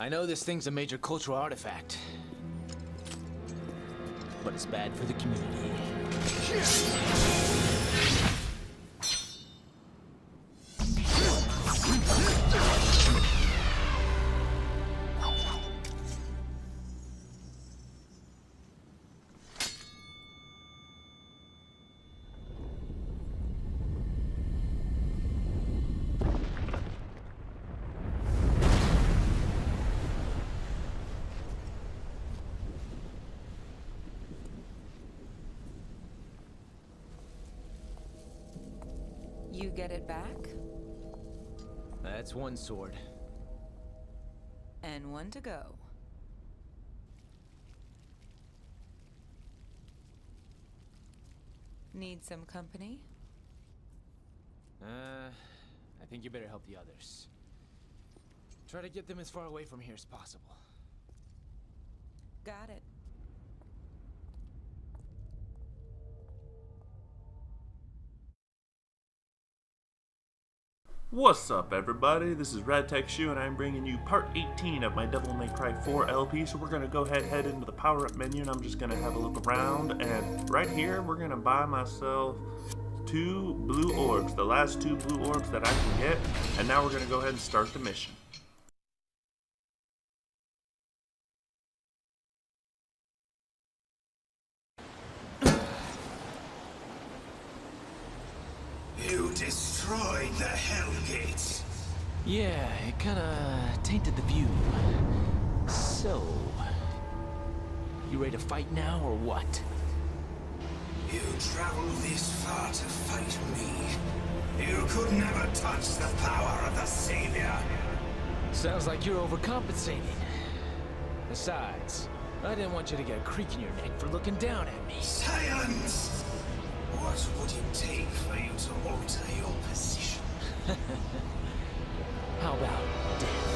I know this thing's a major cultural artifact, but it's bad for the community. You get it back? That's one sword. And one to go. Need some company? I think you better help the others. Try to get them as far away from here as possible. Got it. What's up, everybody? This is RadTechShoe, and I'm bringing you part 18 of my Devil May Cry 4 LP. So we're going to go head into the power-up menu, and I'm just going to have a look around. And right here, we're going to buy myself 2 blue orbs, the last 2 blue orbs that I can get. And now we're going to go ahead and start the mission. You destroyed the Hellgates. Yeah, it kinda tainted the view. So, you ready to fight now, or what? You traveled this far to fight me. You could never touch the power of the Savior. Sounds like you're overcompensating. Besides, I didn't want you to get a creak in your neck for looking down at me. Silence! What would it take for you to alter your position? How about death?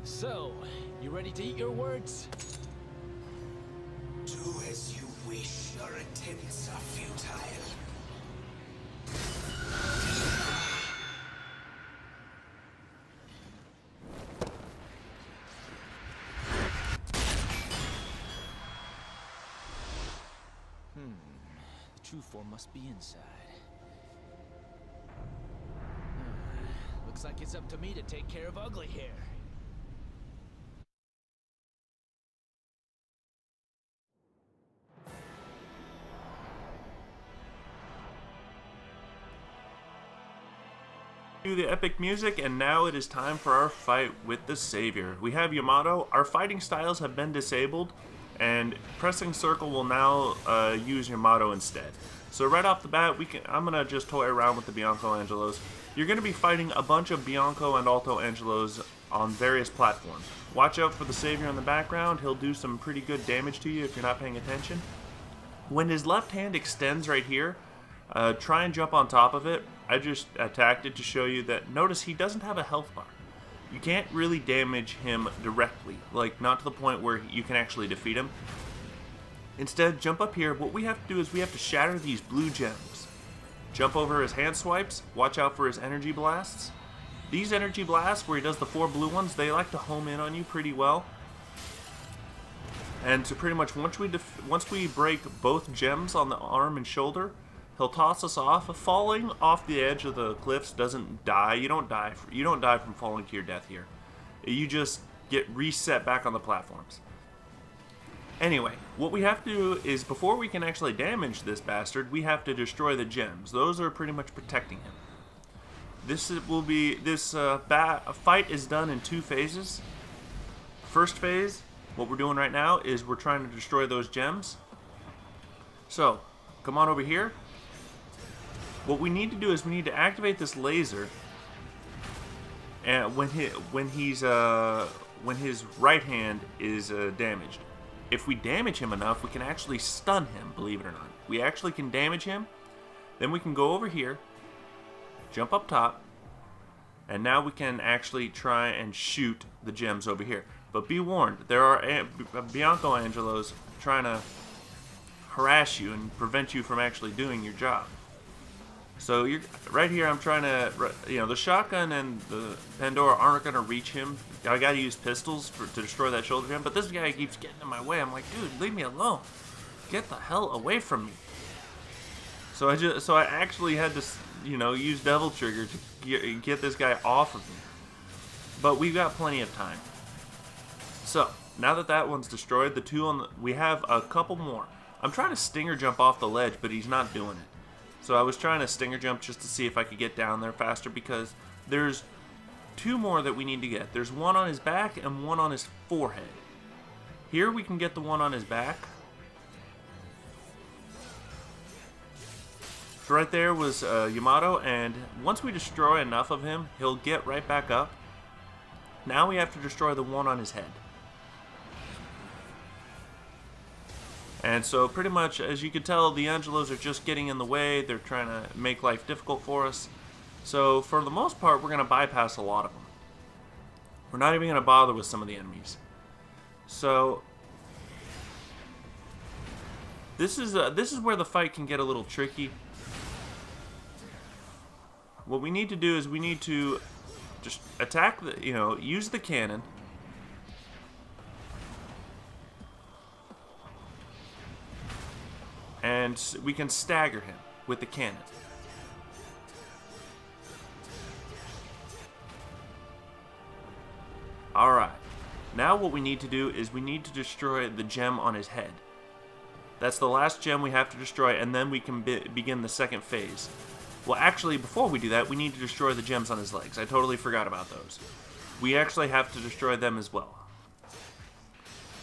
So, you ready to eat your words? Do as you wish. Your attempts are futile. The true form must be inside. Looks like it's up to me to take care of ugly hair. The epic music, and now it is time for our fight with the Savior. We have Yamato. Our fighting styles have been disabled, and pressing circle will now use Yamato instead. So right off the bat, I'm gonna just toy around with the Bianco Angelos. You're gonna be fighting a bunch of Bianco and Alto Angelos on various platforms. Watch out for the Savior in the background. He'll do some pretty good damage to you if you're not paying attention. When his left hand extends right here, try and jump on top of it. I just attacked it to show you that. Notice he doesn't have a health bar. You can't really damage him directly, like not to the point where you can actually defeat him. Instead, jump up here. What we have to do is we have to shatter these blue gems. Jump over his hand swipes. Watch out for his energy blasts. These energy blasts, where he does the 4 blue ones, they like to home in on you pretty well. And so pretty much once we break both gems on the arm and shoulder, he'll toss us off. Falling off the edge of the cliffs doesn't die. You don't die from falling to your death here. You just get reset back on the platforms. Anyway, what we have to do is, before we can actually damage this bastard, we have to destroy the gems. Those are pretty much protecting him. This fight is done in 2 phases. First phase, what we're doing right now is we're trying to destroy those gems. So, come on over here. What we need to do is we need to activate this laser, and when his right hand is damaged. if we damage him enough, we can actually stun him, believe it or not. We actually can damage him, then we can go over here, jump up top, and now we can actually try and shoot the gems over here. But be warned, there are Bianco Angelos trying to harass you and prevent you from actually doing your job. So you're right here. I'm trying to, the shotgun and the Pandora aren't going to reach him. I got to use pistols to destroy that shoulder gem. But this guy keeps getting in my way. I'm like, dude, leave me alone. Get the hell away from me. So I actually had to, use Devil Trigger to get this guy off of me. But we've got plenty of time. So now that that one's destroyed, we have a couple more. I'm trying to stinger jump off the ledge, but he's not doing it. So I was trying to stinger jump just to see if I could get down there faster, because there's 2 more that we need to get. There's one on his back and one on his forehead. Here we can get the one on his back. So right there was Yamato, and once we destroy enough of him, he'll get right back up. Now we have to destroy the one on his head. And so pretty much, as you can tell, the Angelos are just getting in the way. They're trying to make life difficult for us. So for the most part, we're going to bypass a lot of them. We're not even going to bother with some of the enemies. So this is where the fight can get a little tricky. What we need to do is we need to just attack use the cannon. And we can stagger him with the cannon. Alright. Now what we need to do is we need to destroy the gem on his head. That's the last gem we have to destroy, and then we can begin the second phase. Well, actually, before we do that, we need to destroy the gems on his legs. I totally forgot about those. We actually have to destroy them as well.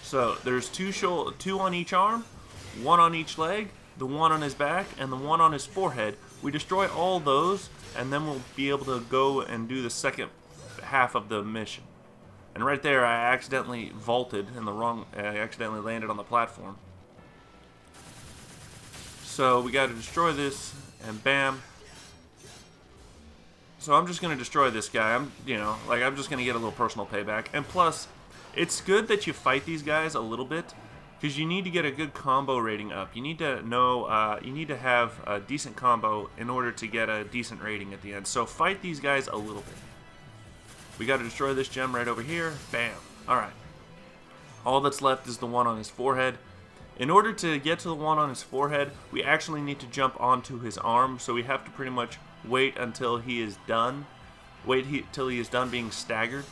So, there's two on each arm, 1 on each leg, the 1 on his back, and the 1 on his forehead. We destroy all those, and then we'll be able to go and do the second half of the mission. And right there, I accidentally vaulted in the wrong... I accidentally landed on the platform. So we got to destroy this, and bam. So I'm just going to destroy this guy. I'm just going to get a little personal payback. And plus, it's good that you fight these guys a little bit, because you need to get a good combo rating up. You need to know, you need to have a decent combo in order to get a decent rating at the end. So fight these guys a little bit. We got to destroy this gem right over here. Bam. Alright. All that's left is the 1 on his forehead. In order to get to the 1 on his forehead, we actually need to jump onto his arm. So we have to pretty much wait until he is done. Till he is done being staggered.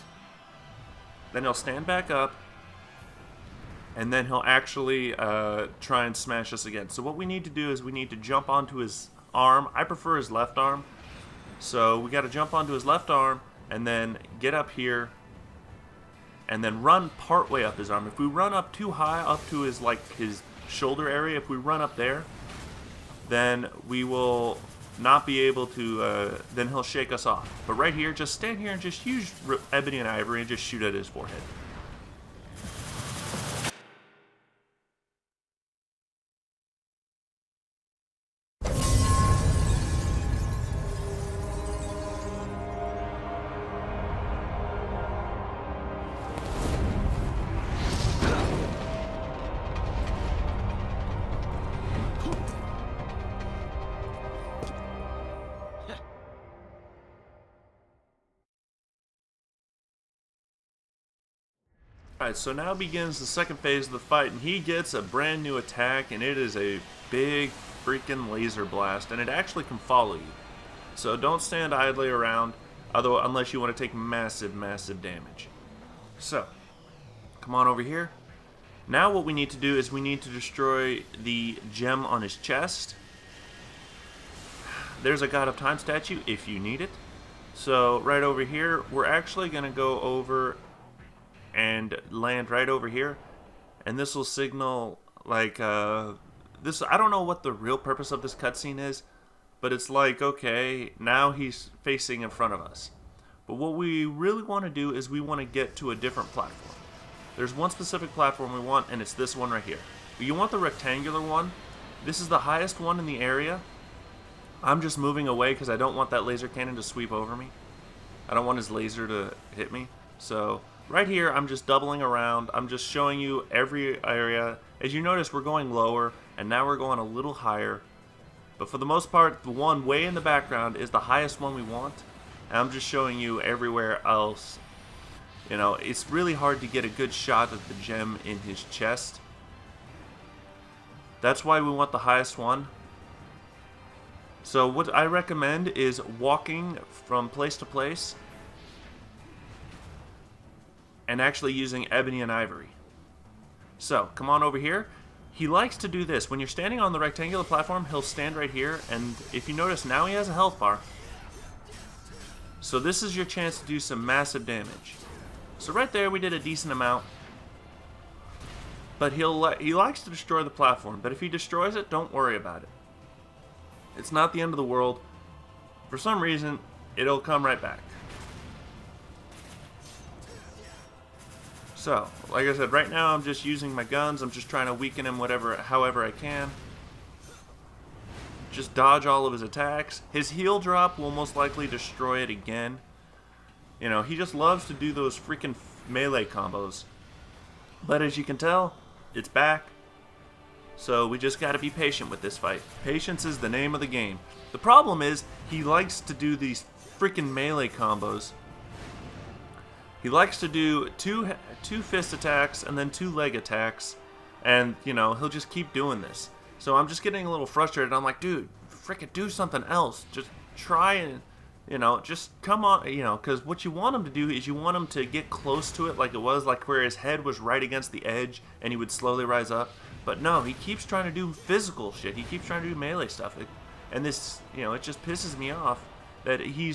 Then he'll stand back up. And then he'll actually try and smash us again. So what we need to do is we need to jump onto his arm. I prefer his left arm. So we got to jump onto his left arm and then get up here and then run part way up his arm. If we run up too high, up to his shoulder area, if we run up there, then we will not be able to, then he'll shake us off. But right here, just stand here and just use Ebony and Ivory and just shoot at his forehead. Alright, so now begins the second phase of the fight, and he gets a brand new attack, and it is a big freaking laser blast, and it actually can follow you. So don't stand idly around, unless you want to take massive, massive damage. So, come on over here. Now what we need to do is we need to destroy the gem on his chest. There's a God of Time statue if you need it. So right over here, we're actually going to go over and land right over here, and this will signal this. I don't know what the real purpose of this cutscene is, but it's like, okay, now he's facing in front of us. But what we really want to do is we want to get to a different platform. There's one specific platform we want, and it's this one right here. You want the rectangular one. This is the highest one in the area. I'm just moving away because I don't want that laser cannon to sweep over me. I don't want his laser to hit me. So right here, I'm just doubling around. I'm just showing you every area. As you notice, we're going lower, and now we're going a little higher. But for the most part, the one way in the background is the highest one we want. And I'm just showing you everywhere else. You know, it's really hard to get a good shot of the gem in his chest. That's why we want the highest one. So what I recommend is walking from place to place and actually using ebony and ivory. So, come on over here. He likes to do this. When you're standing on the rectangular platform, he'll stand right here, and if you notice, now he has a health bar. So this is your chance to do some massive damage. So right there, we did a decent amount. But he likes to destroy the platform, but if he destroys it, don't worry about it. It's not the end of the world. For some reason, it'll come right back. So, like I said, right now I'm just using my guns. I'm just trying to weaken him however I can. Just dodge all of his attacks. His heal drop will most likely destroy it again. You know, he just loves to do those freaking melee combos. But as you can tell, it's back. So we just gotta be patient with this fight. Patience is the name of the game. The problem is, he likes to do these freaking melee combos. He likes to do two fist attacks and then 2 leg attacks. And, you know, he'll just keep doing this. So I'm just getting a little frustrated. I'm like, dude, frickin' do something else. Just try and, you know, just come on, you know, because what you want him to do is you want him to get close to it like it was, like where his head was right against the edge and he would slowly rise up. But no, he keeps trying to do physical shit. He keeps trying to do melee stuff. And this, you know, it just pisses me off that he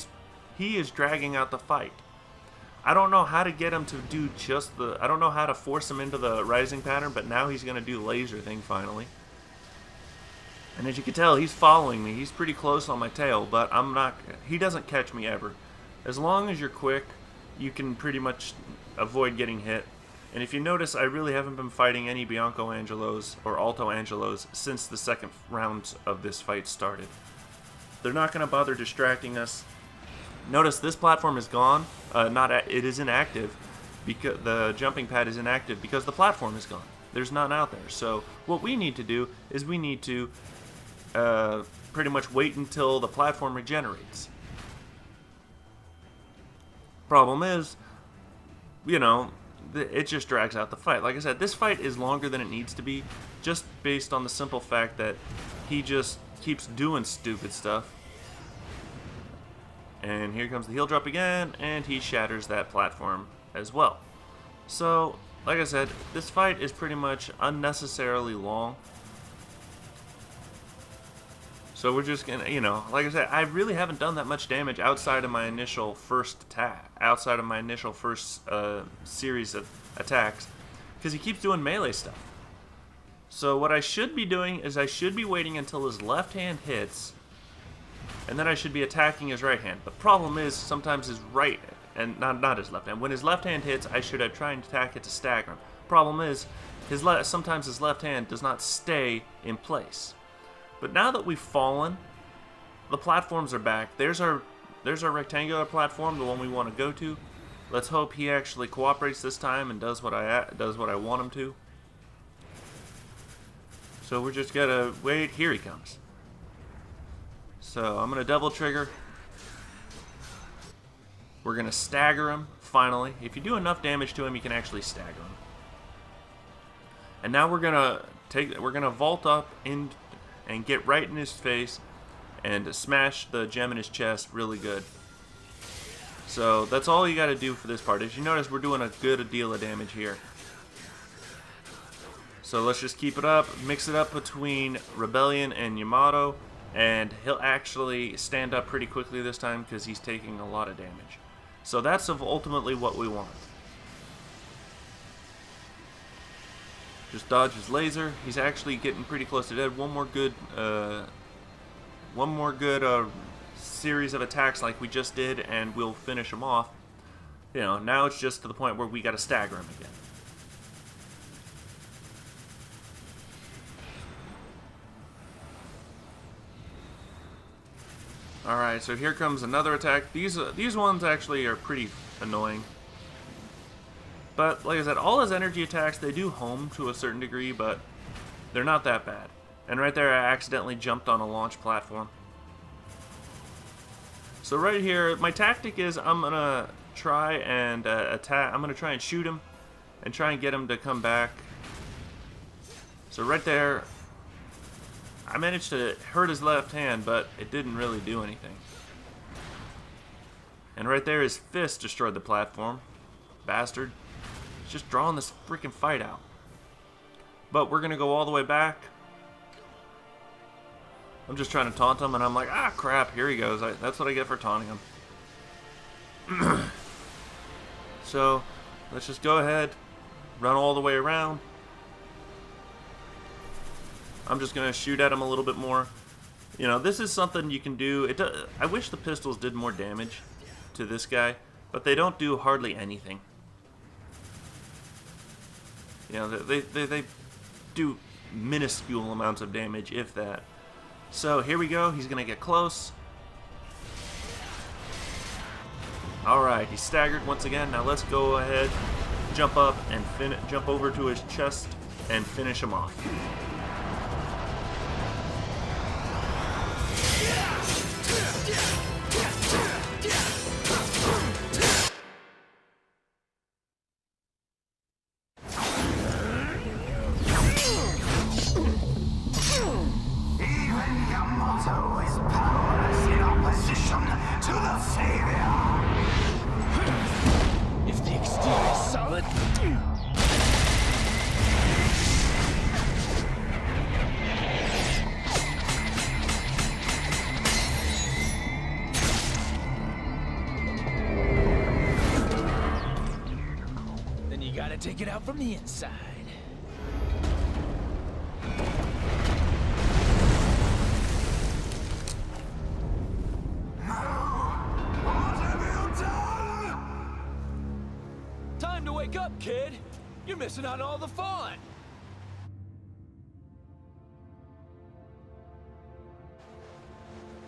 is dragging out the fight. I don't know how to get him to do I don't know how to force him into the rising pattern, but now he's going to do the laser thing finally. And as you can tell, he's following me. He's pretty close on my tail, but he doesn't catch me ever. As long as you're quick, you can pretty much avoid getting hit. And if you notice, I really haven't been fighting any Bianco Angelos or Alto Angelos since the second round of this fight started. They're not going to bother distracting us. Notice this platform is gone. It is inactive because the jumping pad is inactive because the platform is gone. There's none out there. So what we need to do is we need to pretty much wait until the platform regenerates. Problem is, you know, it just drags out the fight. Like I said, this fight is longer than it needs to be, just based on the simple fact that he just keeps doing stupid stuff. And here comes the heal drop again, and he shatters that platform as well. So, like I said, this fight is pretty much unnecessarily long. So we're just gonna, you know, like I said, I really haven't done that much damage outside of my initial first attack, outside of my initial first series of attacks, because he keeps doing melee stuff. So what I should be doing is I should be waiting until his left hand hits, and then I should be attacking his right hand. The problem is sometimes his right, and not his left hand. When his left hand hits, I should have tried to attack it to stagger him. Problem is, sometimes his left hand does not stay in place. But now that we've fallen, the platforms are back. There's our rectangular platform, the one we want to go to. Let's hope he actually cooperates this time and does what I want him to. So we're just gonna wait. Here he comes. So I'm gonna double trigger. We're gonna stagger him finally. If you do enough damage to him, you can actually stagger him. And now we're gonna vault up in and get right in his face and smash the gem in his chest really good. So that's all you got to do for this part. As you notice, we're doing a good deal of damage here. So let's just keep it up, mix it up between Rebellion and Yamato, and he'll actually stand up pretty quickly this time because he's taking a lot of damage. So that's ultimately what we want. Just dodge his laser. He's actually getting pretty close to dead. One more good series of attacks like we just did, and we'll finish him off. You know, now it's just to the point where we got to stagger him again. Alright, so here comes another attack. These ones actually are pretty annoying. But, like I said, all his energy attacks, they do home to a certain degree, but they're not that bad. And right there, I accidentally jumped on a launch platform. So right here, my tactic is I'm going to try and attack. I'm going to try and shoot him and try and get him to come back. So right there, I managed to hurt his left hand, but it didn't really do anything. And right there, his fist destroyed the platform. Bastard. He's just drawing this freaking fight out. But we're going to go all the way back. I'm just trying to taunt him, and I'm like, ah, crap, here he goes. That's what I get for taunting him. So, let's just go ahead, run all the way around. I'm just going to shoot at him a little bit more. You know, this is something you can do. I wish the pistols did more damage to this guy, but they don't do hardly anything. You know, they do minuscule amounts of damage, if that. So here we go. He's going to get close. Alright, he's staggered once again. Now let's go ahead, jump up, and jump over to his chest and finish him off. If the exterior is solid. Then you gotta take it out from the inside. Time to wake up, kid. You're missing out on all the fun.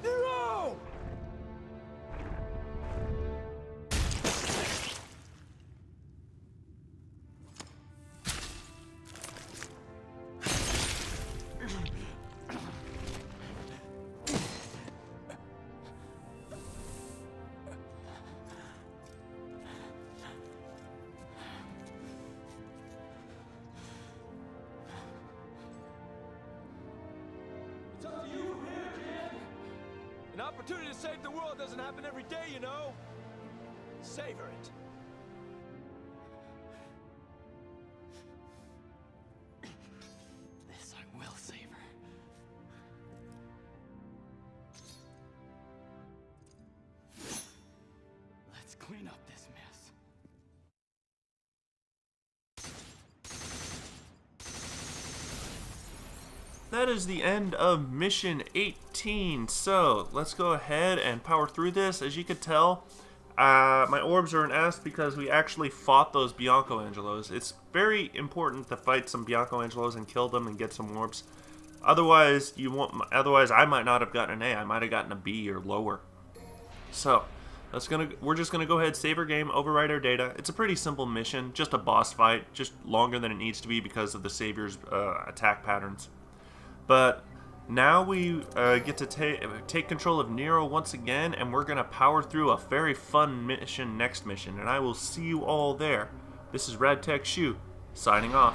No! It's up to you from here, kid. An opportunity to save the world doesn't happen every day, you know. Savor it. This I will savor. Let's clean up this mess. That is the end of mission 18. So let's go ahead and power through this. As you could tell, my orbs are an S because we actually fought those Bianco Angelos. It's very important to fight some Bianco Angelos and kill them and get some orbs. Otherwise, I might not have gotten an A. I might have gotten a B or lower. So we're just gonna go ahead, save our game, overwrite our data. It's a pretty simple mission, just a boss fight, just longer than it needs to be because of the Savior's attack patterns. But now we get to take control of Nero once again, and we're going to power through a very fun mission next mission, and I will see you all there. This is RadTech Shu, signing off.